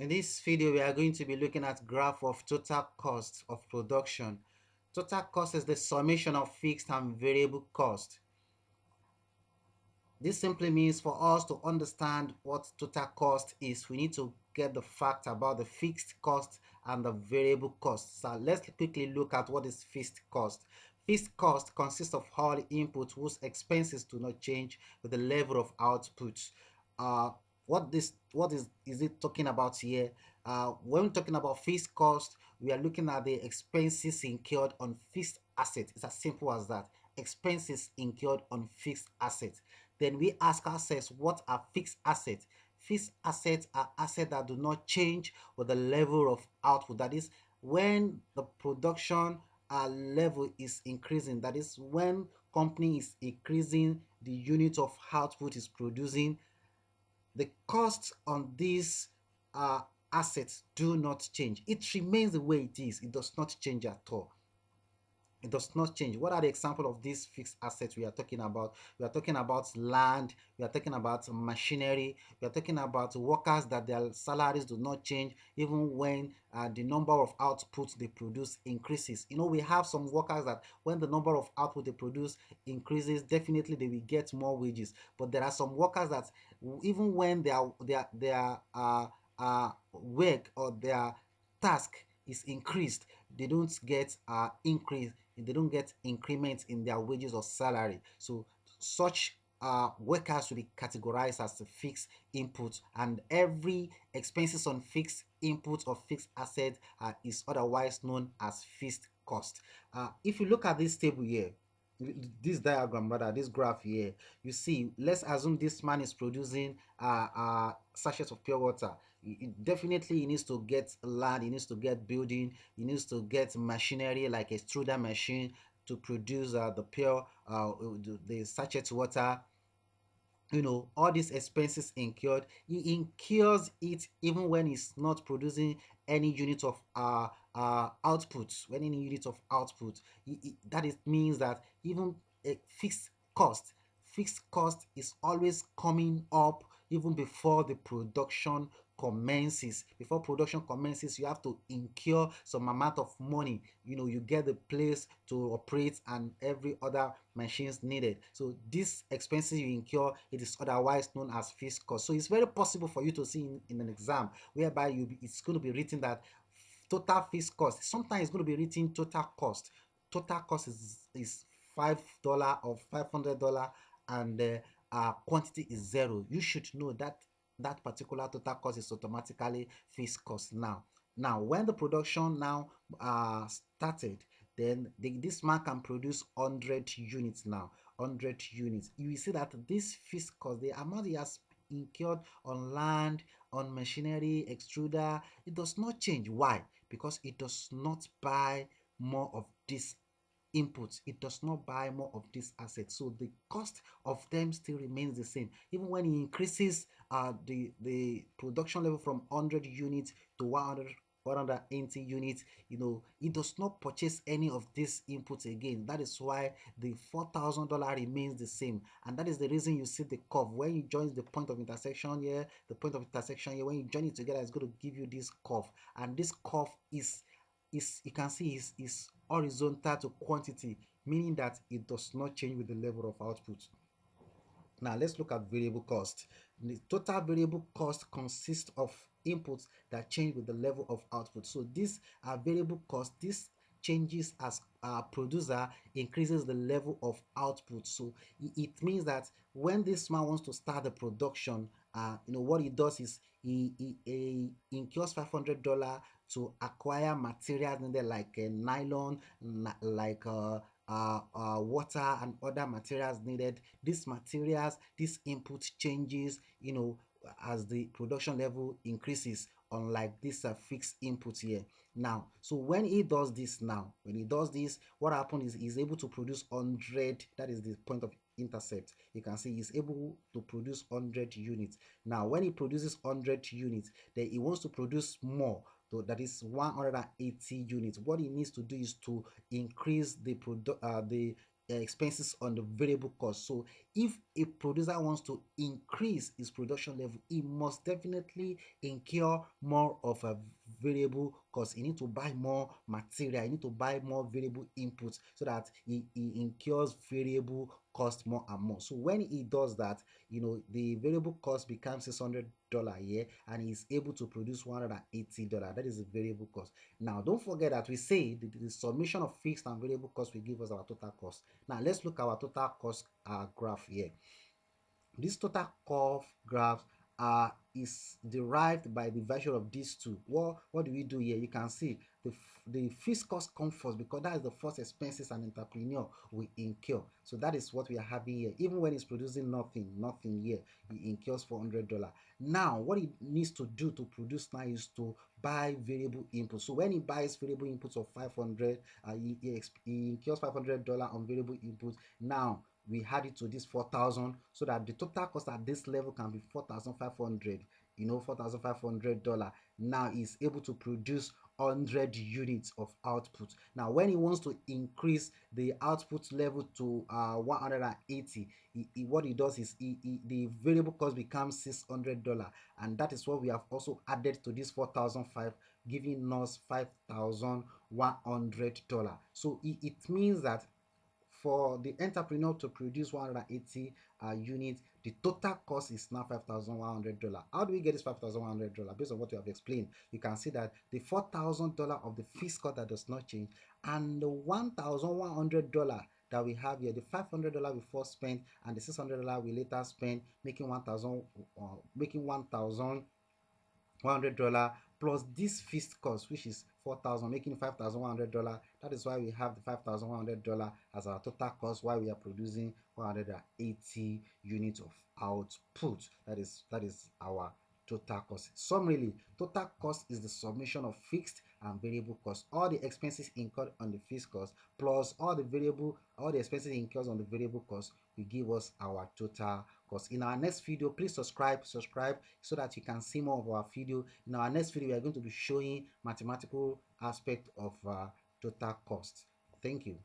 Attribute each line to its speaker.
Speaker 1: In this video, we are going to be looking at graph of total cost of production. Total cost is the summation of fixed and variable cost. This simply means for us to understand what total cost is, we need to get the fact about the fixed cost and the variable cost. So let's quickly look at what is fixed cost. Fixed cost consists of all inputs whose expenses do not change with the level of output. Uh, what is it talking about here? When we're talking about fixed cost, we are looking at the expenses incurred on fixed assets. It's as simple as that. Expenses incurred on fixed assets. Then we ask ourselves, what are fixed assets? Fixed assets are assets that do not change with the level of output. That is, when the production level is increasing, that is, when company is increasing the unit of output is producing, the costs on these uh, assets do not change. It remains the way it is. It does not change at all. It does not change. What are the example of these fixed assets we are talking about? We are talking about land, we are talking about machinery, we are talking about workers that their salaries do not change even when the number of output they produce increases. You know, we have some workers that when the number of output they produce increases, definitely they will get more wages. But there are some workers that even when their work or their task is increased, they don't get increase, they don't get increments in their wages or salary. So such workers will be categorized as the fixed input, and every expenses on fixed input or fixed asset is otherwise known as fixed cost. If you look at this table here, this diagram rather, this graph here, you see, let's assume this man is producing sachets of pure water. Definitely he needs to get land, he needs to get building, he needs to get machinery like a extruder machine to produce the pure the sachet water. You know, all these expenses incurred, he incurs it even when he's not producing any unit of output. When any unit of output, that it means that even a fixed cost is always coming up even before the production commences. Before production commences, you have to incur some amount of money. You know, you get the place to operate and every other machines needed. So these expenses you incur, it is otherwise known as fixed cost. So it's very possible for you to see in an exam whereby it's going to be written that total fixed cost. Sometimes it's going to be written total cost. Total cost is $5 or $500, and quantity is zero. You should know that that particular total cost is automatically fixed cost. Now when the production now started, then this man can produce 100 units. Now 100 units, you will see that this fixed cost, the amount he has incurred on land, on machinery, extruder, it does not change. Why? Because it does not buy more of this inputs, it does not buy more of this asset, so the cost of them still remains the same. Even when he increases the production level from 100 units to 180 units, you know, it does not purchase any of these inputs again. That is why the $4,000 remains the same, and that is the reason you see the curve when you join the point of intersection here, the point of intersection here, when you join it together, it's going to give you this curve, and this curve is you can see is horizontal to quantity, meaning that it does not change with the level of output. Now let's look at variable cost. The total variable cost consists of inputs that change with the level of output. So these are variable cost. This changes as producer increases the level of output. So it means that when this man wants to start the production, you know what he does is he incurs $500 to acquire materials needed like nylon, like water and other materials needed. These materials, this input changes, you know, as the production level increases, unlike this fixed input here. Now, so when he does this, now when he does this, what happens is he's able to produce 100. That is the point of intercept. You can see he's able to produce 100 units. Now when he produces 100 units, then he wants to produce more, so that is 180 units. What he needs to do is to increase the expenses on the variable cost. So if a producer wants to increase his production level, he must definitely incur more of a variable cost. He need to buy more material, he need to buy more variable inputs so that he incurs variable cost more and more. So when he does that, the variable cost becomes $600 a year, and he's able to produce $180. That is the variable cost. Now don't forget that we say the summation of fixed and variable cost will give us our total cost. Now let's look at our total cost graph here. This total curve graph is derived by the version of these two. What do we do here? You can see the fixed cost comes first, because that is the first expenses an entrepreneur will incur. So that is what we are having here. Even when he's producing nothing here, he incurs $400. Now what he needs to do to produce now is to buy variable inputs. So when he buys variable inputs of 500, he incurs $500 on variable inputs. Now we add it to this 4,000, so that the total cost at this level can be 4,500. $4,500. Now he's able to produce 100 units of output. Now when he wants to increase the output level to 180, what he does is the variable cost becomes $600, and that is what we have also added to this 4,500, giving us $5,100. So it means that for the entrepreneur to produce 180 units, the total cost is now $5,100. How do we get this $5,100? Based on what you have explained, you can see that the $4,000 of the fixed cost that does not change, and the $1,100 that we have here, the $500 we first spent and the $600 we later spent, making 1,100 plus this fixed cost, which is 4,000, making $5,100. That is why we have the $5,100 as our total cost, why we are producing 180 units of output. That is our total cost. Summarily, total cost is the summation of fixed and variable costs. All the expenses incurred on the fixed cost plus all the expenses incurred on the variable cost will give us our total cost. In our next video, please subscribe so that you can see more of our video. In our next video, we are going to be showing mathematical aspect of total cost. Thank you.